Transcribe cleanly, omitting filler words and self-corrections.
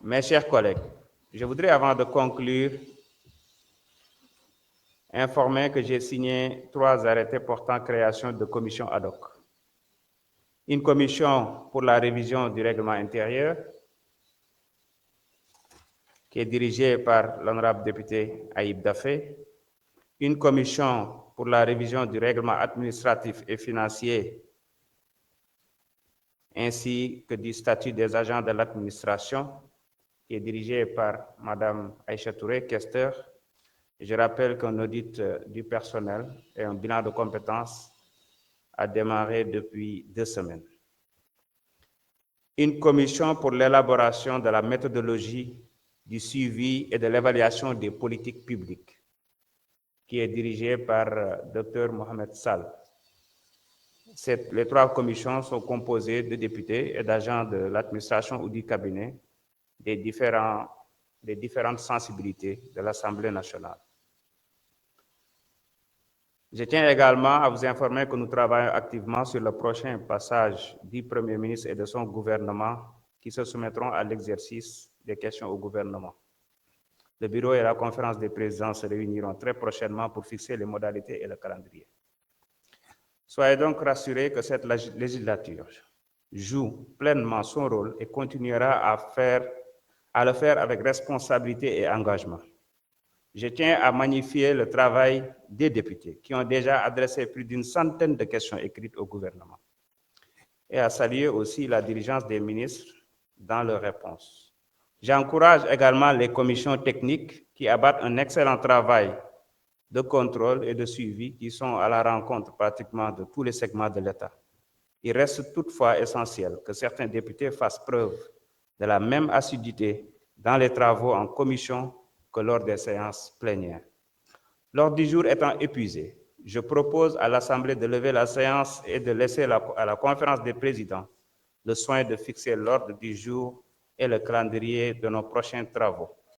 Mes chers collègues, je voudrais, avant de conclure, informer que j'ai signé 3 arrêtés portant création de commissions ad hoc. Une commission pour la révision du règlement intérieur, qui est dirigée par l'honorable député Aïb Dafé, une commission pour la révision du règlement administratif et financier, ainsi que du statut des agents de l'administration, qui est dirigée par Mme Aïcha Touré, questeur. Je rappelle qu'un audit du personnel et un bilan de compétences a démarré depuis 2 semaines. Une commission pour l'élaboration de la méthodologie du suivi et de l'évaluation des politiques publiques, qui est dirigée par Dr Mohamed Sall. Les 3 commissions sont composées de députés et d'agents de l'administration ou du cabinet des différentes sensibilités de l'Assemblée nationale. Je tiens également à vous informer que nous travaillons activement sur le prochain passage du Premier ministre et de son gouvernement qui se soumettront à l'exercice des questions au gouvernement. Le bureau et la conférence des présidents se réuniront très prochainement pour fixer les modalités et le calendrier. Soyez donc rassurés que cette législature joue pleinement son rôle et continuera à le faire avec responsabilité et engagement. Je tiens à magnifier le travail des députés qui ont déjà adressé plus d'une centaine de questions écrites au gouvernement et à saluer aussi la diligence des ministres dans leurs réponses. J'encourage également les commissions techniques qui abattent un excellent travail de contrôle et de suivi qui sont à la rencontre pratiquement de tous les segments de l'État. Il reste toutefois essentiel que certains députés fassent preuve de la même assiduité dans les travaux en commission que lors des séances plénières. L'ordre du jour étant épuisé, je propose à l'Assemblée de lever la séance et de laisser à la conférence des présidents le soin de fixer l'ordre du jour et le calendrier de nos prochains travaux.